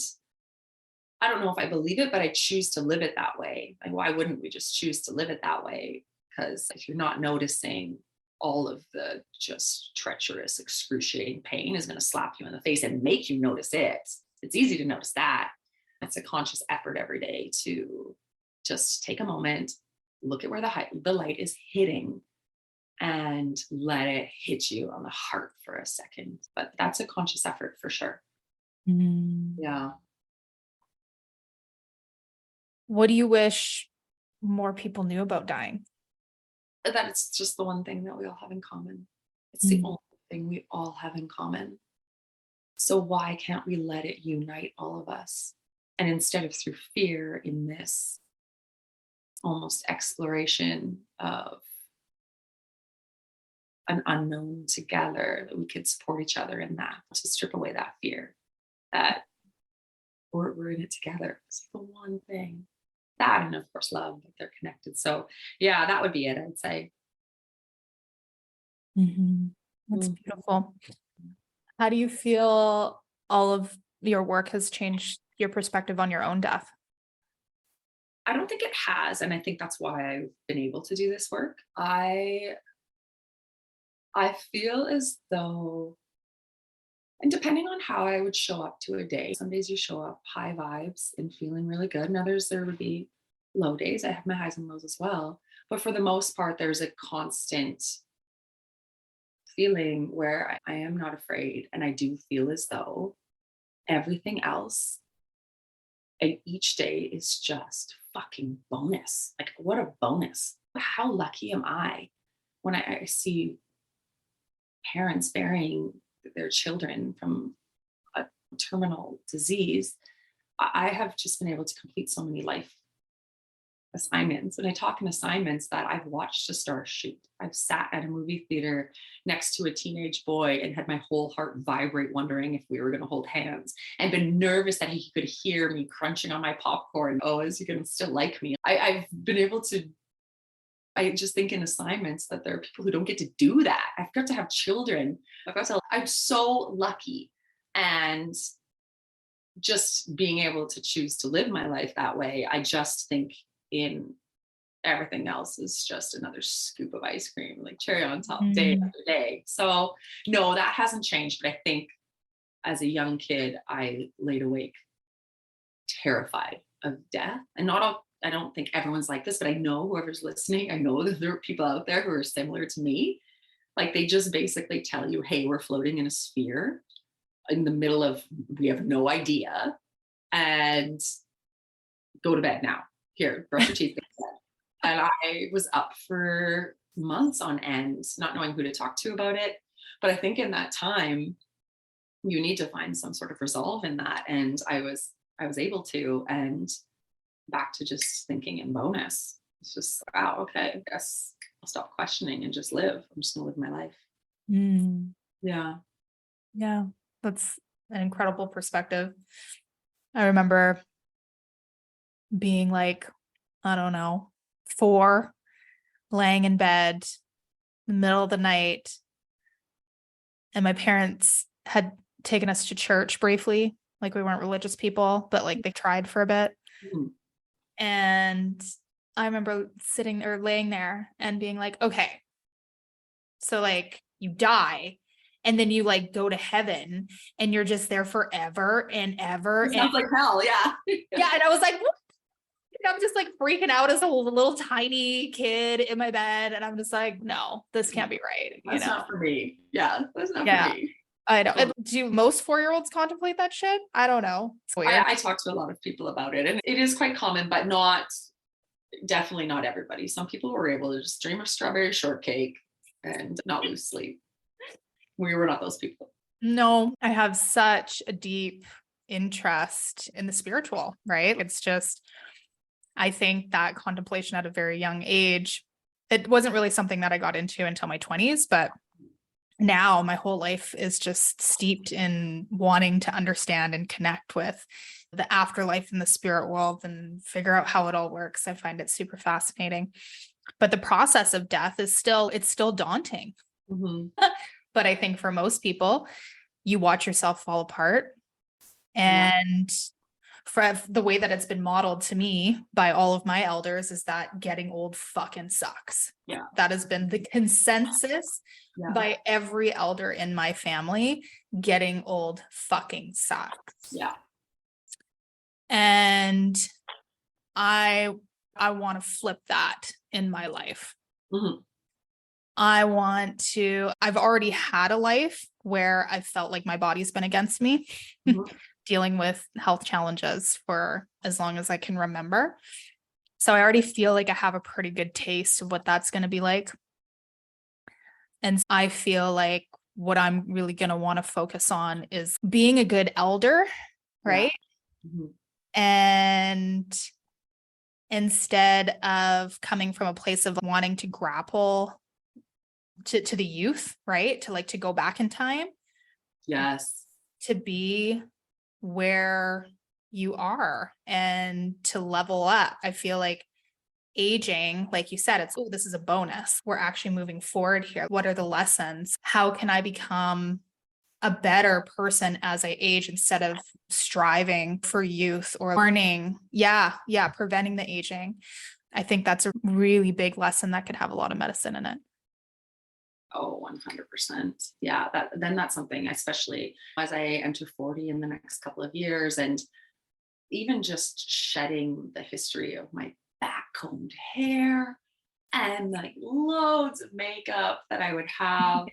I don't know if I believe it, but I choose to live it that way. Like, why wouldn't we just choose to live it that way? Because if you're not noticing, all of the just treacherous, excruciating pain is going to slap you in the face and make you notice it. It's easy to notice that. It's a conscious effort every day to just take a moment, look at where the light is hitting, and let it hit you on the heart for a second. But that's a conscious effort for sure. Mm. Yeah. What do you wish more people knew about dying? That it's just the one thing that we all have in common. It's the Mm. only thing we all have in common. So why can't we let it unite all of us? And instead of through fear, in this almost exploration of an unknown together, that we could support each other in that, to strip away that fear that we're in it together. It's the one thing. That, and of course love, that they're connected. So yeah, that would be it, I'd say. Mhm. That's Mm. beautiful. How do you feel all of your work has changed your perspective on your own death? I don't think it has, and I think that's why I've been able to do this work. I feel as though, and depending on how I would show up to a day, some days you show up high vibes and feeling really good, and others there would be low days. I have my highs and lows as well. But for the most part, there's a constant feeling where I am not afraid. And I do feel as though everything else and each day is just fucking bonus. Like, what a bonus. How lucky am I when I see parents burying their children from a terminal disease? I have just been able to complete so many life assignments. And I talk in assignments that I've watched a star shoot. I've sat at a movie theater next to a teenage boy and had my whole heart vibrate, wondering if we were going to hold hands, and been nervous that he could hear me crunching on my popcorn. Oh, is he going to still like me? I've been able to, I just think in assignments that there are people who don't get to do that. I've got to have children. I'm so lucky. And just being able to choose to live my life that way, I just think in everything else is just another scoop of ice cream, like cherry on top, day after day. So no, that hasn't changed. But I think as a young kid, I laid awake terrified of death. And not all, I don't think everyone's like this, but I know whoever's listening, I know that there are people out there who are similar to me. Like, they just basically tell you, hey, we're floating in a sphere in the middle of, we have no idea, and go to bed now. Here, brush your teeth. And I was up for months on end, not knowing who to talk to about it. But I think in that time, you need to find some sort of resolve in that. And I was able to, and back to just thinking in bonus. It's just, wow, okay, I guess I'll stop questioning and just live. I'm just gonna live my life. Yeah. Yeah, that's an incredible perspective. I remember being like, I don't know, 4, laying in bed in the middle of the night. And my parents had taken us to church briefly. Like, we weren't religious people, but like they tried for a bit. Mhm. And I remember sitting or laying there and being like, okay, so like you die and then you like go to heaven and you're just there forever and ever. It sounds like hell, yeah. Yeah. And I was like, what? And I'm just like freaking out as a little tiny kid in my bed. And I'm just like, no, this can't be right. That's not for me. Yeah, that's not Yeah. for me. I don't. Do most 4-year-olds contemplate that shit? I don't know. It's weird. I talk to a lot of people about it, and it is quite common, but definitely not everybody. Some people were able to just dream of strawberry shortcake and not lose sleep. We were not those people. No, I have such a deep interest in the spiritual, right? It's just, I think that contemplation at a very young age, it wasn't really something that I got into until my 20s, but now my whole life is just steeped in wanting to understand and connect with the afterlife and the spirit world and figure out how it all works. I find it super fascinating. But the process of death is still daunting. Mm-hmm. But I think for most people, you watch yourself fall apart. And for the way that it's been modeled to me by all of my elders is that getting old fucking sucks. Yeah. That has been the consensus by every elder in my family. Getting old fucking sucks. Yeah. And I want to flip that in my life. Mm-hmm. I've already had a life where I felt like my body's been against me, dealing with health challenges for as long as I can remember. So I already feel like I have a pretty good taste of what that's going to be like. And I feel like what I'm really going to want to focus on is being a good elder, right? Yeah. Mm-hmm. And instead of coming from a place of wanting to grapple to the youth, right? To go back in time. Yes. To be where you are and to level up. I feel like aging, like you said, this is a bonus. We're actually moving forward here. What are the lessons? How can I become a better person as I age instead of striving for youth or learning. Yeah. Yeah. Preventing the aging. I think that's a really big lesson that could have a lot of medicine in it. Oh, 100%. Yeah, that's something, especially as I enter 40 in the next couple of years, and even just shedding the history of my back combed hair and like loads of makeup that I would have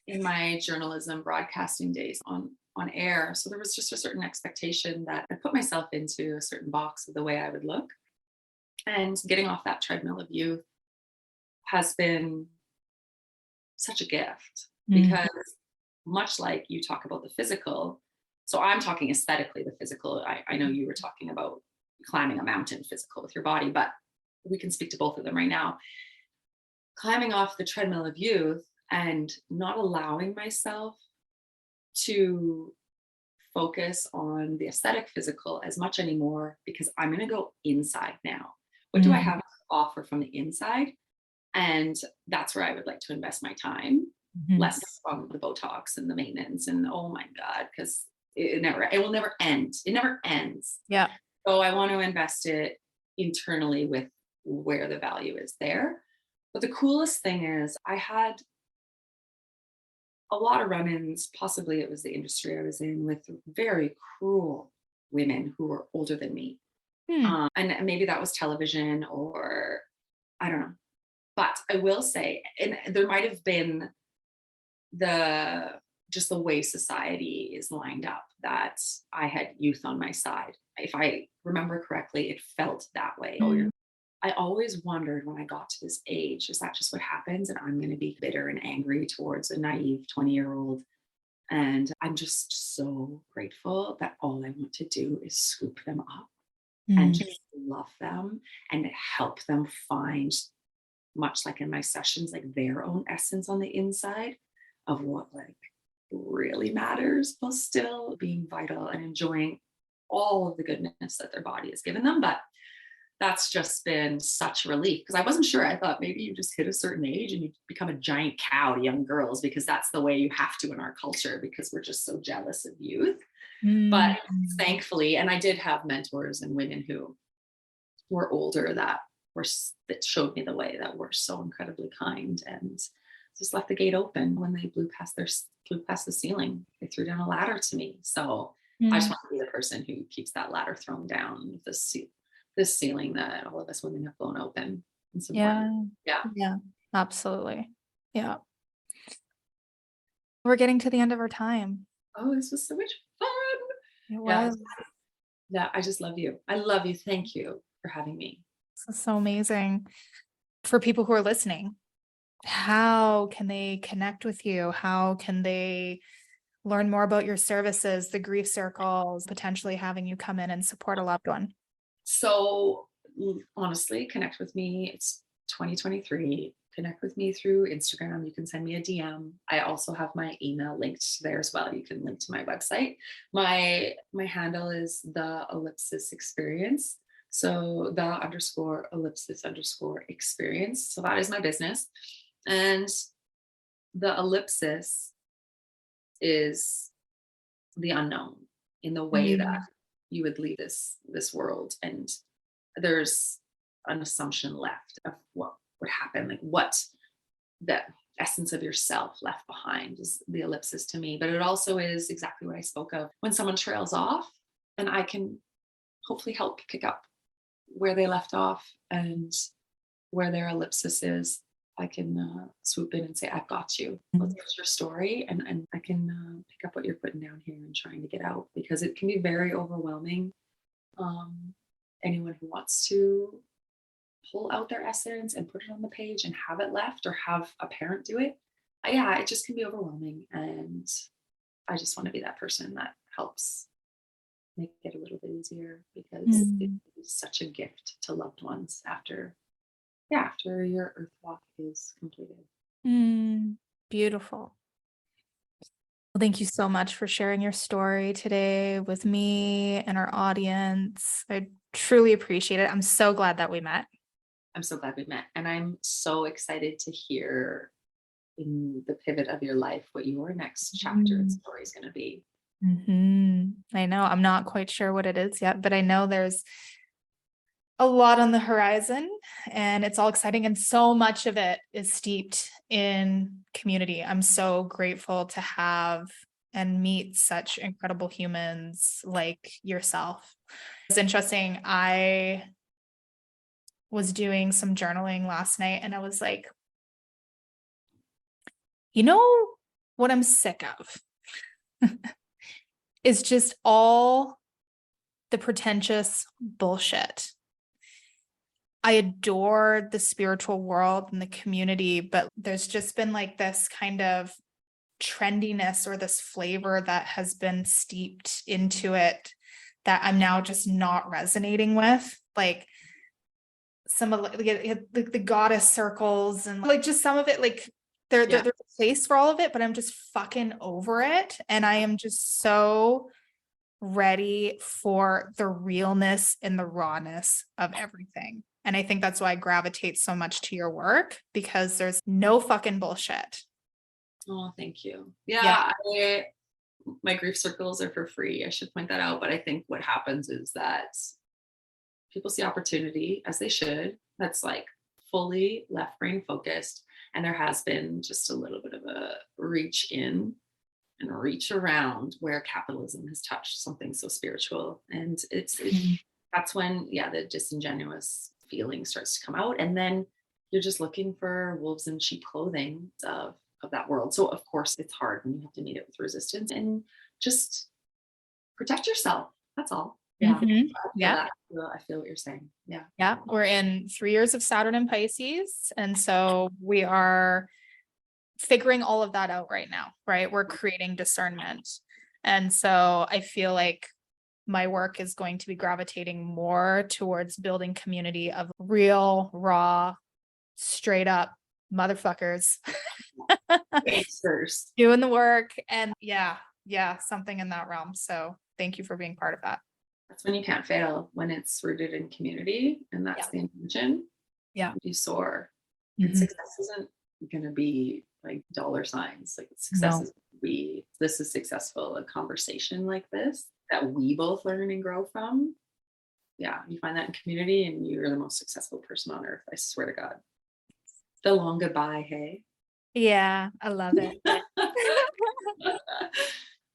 in my journalism broadcasting days on air. So there was just a certain expectation that I put myself into a certain box of the way I would look. And getting off that treadmill of youth has been such a gift, because much like you talk about the physical, so I'm talking aesthetically the physical. I know you were talking about climbing a mountain physical with your body, but we can speak to both of them right now. Climbing off the treadmill of youth and not allowing myself to focus on the aesthetic physical as much anymore, because I'm going to go inside now. What do I have to offer from the inside? And that's where I would like to invest my time, less on the Botox and the maintenance and oh my God, because it will never end. It never ends. Yeah. So I want to invest it internally with where the value is there. But the coolest thing is I had a lot of run-ins, possibly it was the industry I was in, with very cruel women who were older than me. And maybe that was television or I don't know. But I will say, and there might have been just the way society is lined up, that I had youth on my side. If I remember correctly, it felt that way. I always wondered when I got to this age, is that just what happens? And I'm going to be bitter and angry towards a naive 20-year-old. And I'm just so grateful that all I want to do is scoop them up and just love them and help them find, much like in my sessions, like their own essence on the inside of what like really matters, while still being vital and enjoying all of the goodness that their body has given them. But that's just been such a relief, because I wasn't sure. I thought maybe you just hit a certain age and you become a giant cow to young girls, because that's the way you have to in our culture, because we're just so jealous of youth. But thankfully, and I did have mentors and women who were older that showed me the way, that were so incredibly kind and just left the gate open when they blew past the ceiling. They threw down a ladder to me. So I just want to be the person who keeps that ladder thrown down, this ceiling that all of us women have blown open. It's important. Yeah, absolutely. Yeah. We're getting to the end of our time. Oh, this was so much fun. It was. Yeah, I just love you. I love you. Thank you for having me. This is so amazing. For people who are listening, how can they connect with you? How can they learn more about your services, the grief circles, potentially having you come in and support a loved one? So honestly, connect with me. It's 2023. Connect with me through Instagram. You can send me a DM. I also have my email linked there as well. You can link to my website. My handle is the Ellipsis Experience. So the _Ellipsis_experience. So that is my business. And the ellipsis is the unknown, in the way that you would leave this world, and there's an assumption left of what would happen, like what the essence of yourself left behind is the ellipsis to me. But it also is exactly what I spoke of, when someone trails off, and I can hopefully help pick up where they left off and where their ellipsis is. I can swoop in and say, I've got you. What's your story? And I can pick up what you're putting down here and trying to get out, because it can be very overwhelming. Anyone who wants to pull out their essence and put it on the page and have it left, or have a parent do it, it just can be overwhelming. And I just want to be that person that helps make it a little bit easier, because it is such a gift to loved ones after your earth walk is completed. Beautiful. Well, thank you so much for sharing your story today with me and our audience. I truly appreciate it. I'm so glad that we met. I'm so glad we met. And I'm so excited to hear in the pivot of your life, what your next chapter and story is going to be. I know. I'm not quite sure what it is yet, but I know there's a lot on the horizon and it's all exciting. And so much of it is steeped in community. I'm so grateful to have and meet such incredible humans like yourself. It's interesting. I was doing some journaling last night and I was like, you know what I'm sick of is just all the pretentious bullshit. I adore the spiritual world and the community, but there's just been like this kind of trendiness or this flavor that has been steeped into it that I'm now just not resonating with. Like some of the goddess circles and like just some of it, like there's a place for all of it, but I'm just fucking over it. And I am just so ready for the realness and the rawness of everything. And I think that's why I gravitate so much to your work, because there's no fucking bullshit. Oh, thank you. Yeah. My grief circles are for free. I should point that out. But I think what happens is that people see opportunity, as they should. That's like fully left brain focused. And there has been just a little bit of a reach in and a reach around where capitalism has touched something so spiritual. And that's when, the disingenuous feeling starts to come out. And then you're just looking for wolves in sheep clothing of that world. So of course it's hard when you have to meet it with resistance and just protect yourself. That's all. Yeah. I feel what you're saying. Yeah. Yeah. We're in 3 years of Saturn and Pisces. And so we are figuring all of that out right now, right? We're creating discernment. And so I feel like my work is going to be gravitating more towards building community of real, raw, straight up motherfuckers doing the work. And something in that realm. So thank you for being part of that. That's when you can't fail, when it's rooted in community. And that's the intention. Yeah. You soar. And success isn't going to be like dollar signs. Like success is this is successful. A conversation like this that we both learn and grow from. Yeah. You find that in community and you're the most successful person on earth. I swear to God. The long goodbye, hey? Yeah, I love it.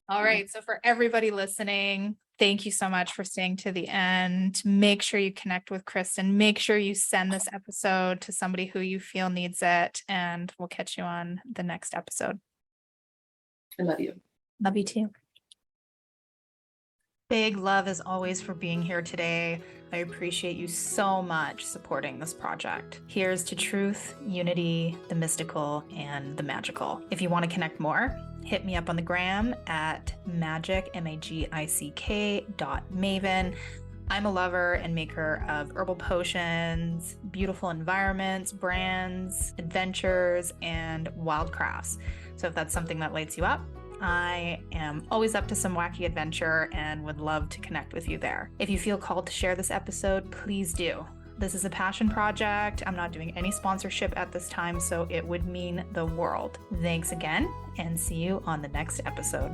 All right. So for everybody listening, thank you so much for staying to the end. Make sure you connect with Kristin. Make sure you send this episode to somebody who you feel needs it. And we'll catch you on the next episode. I love you. Love you too. Big love as always for being here today. I appreciate you so much supporting this project. Here's to truth, unity, the mystical, and the magical. If you want to connect more, hit me up on the gram at magic, magick.maven. I'm a lover and maker of herbal potions, beautiful environments, brands, adventures, and wild crafts. So if that's something that lights you up, I am always up to some wacky adventure and would love to connect with you there. If you feel called to share this episode, please do. This is a passion project. I'm not doing any sponsorship at this time, so it would mean the world. Thanks again, and see you on the next episode.